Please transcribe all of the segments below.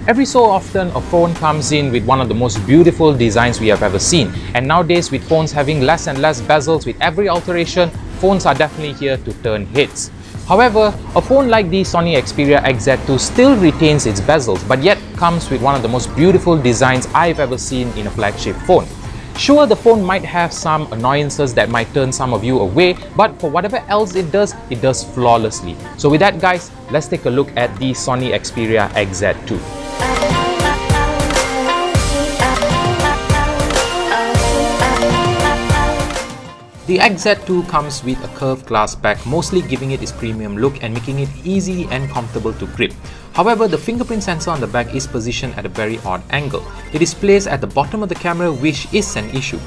Every so often, a phone comes in with one of the most beautiful designs we have ever seen. And nowadays, with phones having less and less bezels with every alteration, phones are definitely here to turn heads. However, a phone like the Sony Xperia XZ2 still retains its bezels, but yet comes with one of the most beautiful designs I've ever seen in a flagship phone. Sure, the phone might have some annoyances that might turn some of you away, but for whatever else it does flawlessly. So with that guys, let's take a look at the Sony Xperia XZ2. The XZ2 comes with a curved glass back, mostly giving it its premium look and making it easy and comfortable to grip. However, the fingerprint sensor on the back is positioned at a very odd angle. It is placed at the bottom of the camera, which is an issue.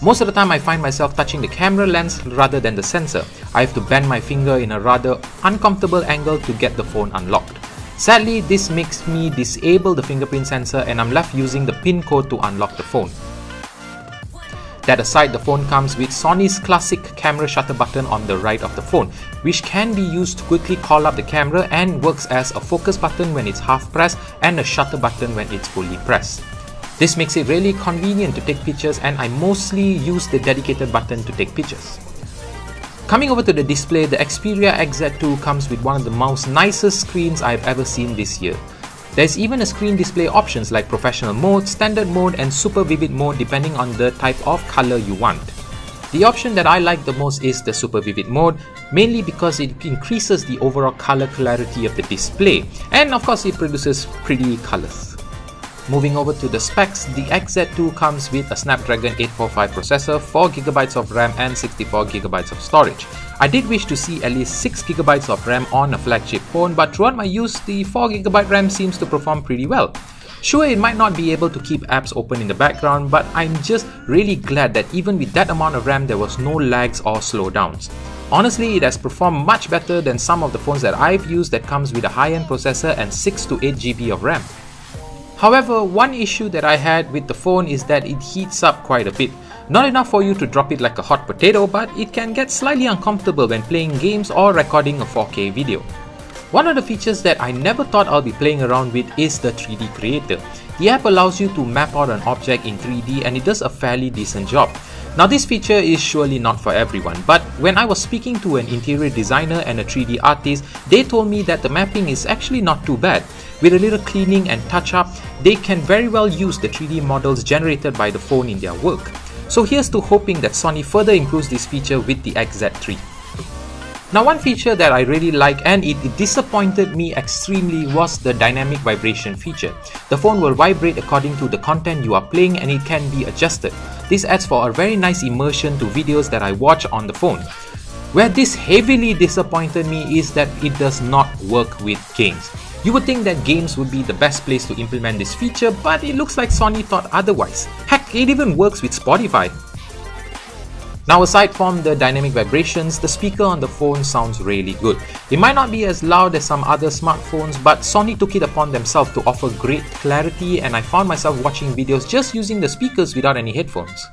Most of the time I find myself touching the camera lens rather than the sensor. I have to bend my finger in a rather uncomfortable angle to get the phone unlocked. Sadly, this makes me disable the fingerprint sensor and I'm left using the PIN code to unlock the phone. That aside, the phone comes with Sony's classic camera shutter button on the right of the phone, which can be used to quickly call up the camera and works as a focus button when it's half pressed and a shutter button when it's fully pressed. This makes it really convenient to take pictures, and I mostly use the dedicated button to take pictures. Coming over to the display, the Xperia XZ2 comes with one of the most nicest screens I've ever seen this year. There's even a screen display options like professional mode, standard mode and super vivid mode depending on the type of color you want. The option that I like the most is the super vivid mode, mainly because it increases the overall color clarity of the display, and of course it produces pretty colors. Moving over to the specs, the XZ2 comes with a Snapdragon 845 processor, 4GB of RAM and 64GB of storage. I did wish to see at least 6GB of RAM on a flagship phone, but throughout my use, the 4GB RAM seems to perform pretty well. Sure, it might not be able to keep apps open in the background, but I'm just really glad that even with that amount of RAM, there was no lags or slowdowns. Honestly, it has performed much better than some of the phones that I've used that comes with a high-end processor and 6 to 8GB of RAM. However, one issue that I had with the phone is that it heats up quite a bit. Not enough for you to drop it like a hot potato, but it can get slightly uncomfortable when playing games or recording a 4K video. One of the features that I never thought I'll be playing around with is the 3D Creator. The app allows you to map out an object in 3D and it does a fairly decent job. Now this feature is surely not for everyone, but when I was speaking to an interior designer and a 3D artist, they told me that the mapping is actually not too bad. With a little cleaning and touch-up, they can very well use the 3D models generated by the phone in their work. So here's to hoping that Sony further improves this feature with the XZ3. Now one feature that I really like and it disappointed me extremely was the dynamic vibration feature. The phone will vibrate according to the content you are playing and it can be adjusted. This adds for a very nice immersion to videos that I watch on the phone. Where this heavily disappointed me is that it does not work with games. You would think that games would be the best place to implement this feature, but it looks like Sony thought otherwise. Heck, it even works with Spotify. Now aside from the dynamic vibrations, the speaker on the phone sounds really good. It might not be as loud as some other smartphones, but Sony took it upon themselves to offer great clarity, and I found myself watching videos just using the speakers without any headphones.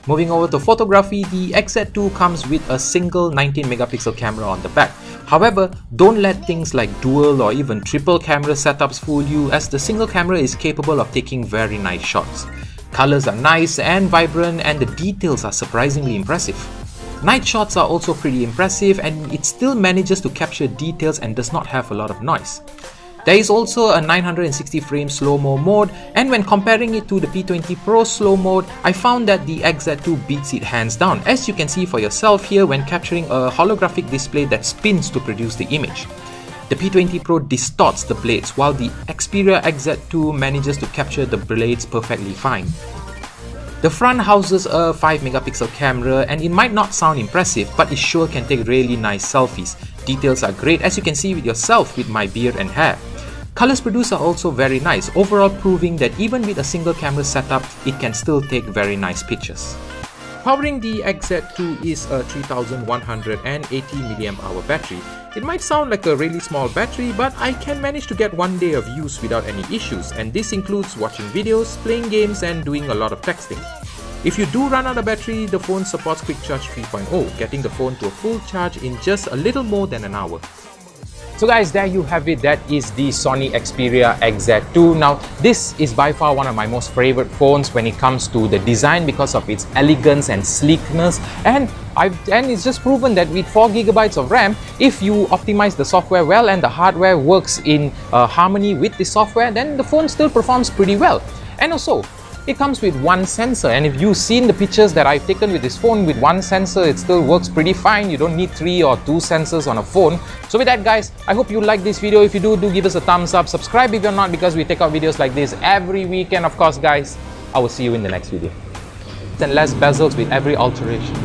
Moving over to photography, the XZ2 comes with a single 19-megapixel camera on the back. However, don't let things like dual or even triple camera setups fool you, as the single camera is capable of taking very nice shots. Colors are nice and vibrant and the details are surprisingly impressive. Night shots are also pretty impressive and it still manages to capture details and does not have a lot of noise. There is also a 960 frame slow-mo mode, and when comparing it to the P20 Pro slow mode, I found that the XZ2 beats it hands down, as you can see for yourself here when capturing a holographic display that spins to produce the image. The P20 Pro distorts the blades, while the Xperia XZ2 manages to capture the blades perfectly fine. The front houses a 5-megapixel camera and it might not sound impressive, but it sure can take really nice selfies. Details are great, as you can see with yourself with my beard and hair. Colors produced are also very nice, overall proving that even with a single camera setup, it can still take very nice pictures. Powering the XZ2 is a 3180 mAh battery. It might sound like a really small battery, but I can manage to get one day of use without any issues, and this includes watching videos, playing games and doing a lot of texting. If you do run out of battery, the phone supports Quick Charge 3.0, getting the phone to a full charge in just a little more than an hour. So guys, there you have it. That is the Sony Xperia XZ2. Now, this is by far one of my most favorite phones when it comes to the design because of its elegance and sleekness. And it's just proven that with 4GB of RAM, if you optimize the software well and the hardware works in harmony with the software, then the phone still performs pretty well. And also, it comes with one sensor, and if you've seen the pictures that I've taken with this phone, with one sensor it still works pretty fine. You don't need 3 or 2 sensors on a phone. So with that guys, I hope you like this video. If you do give us a thumbs up, subscribe if you're not, because we take out videos like this every week. And of course guys, I will see you in the next video. And less bezels with every alteration.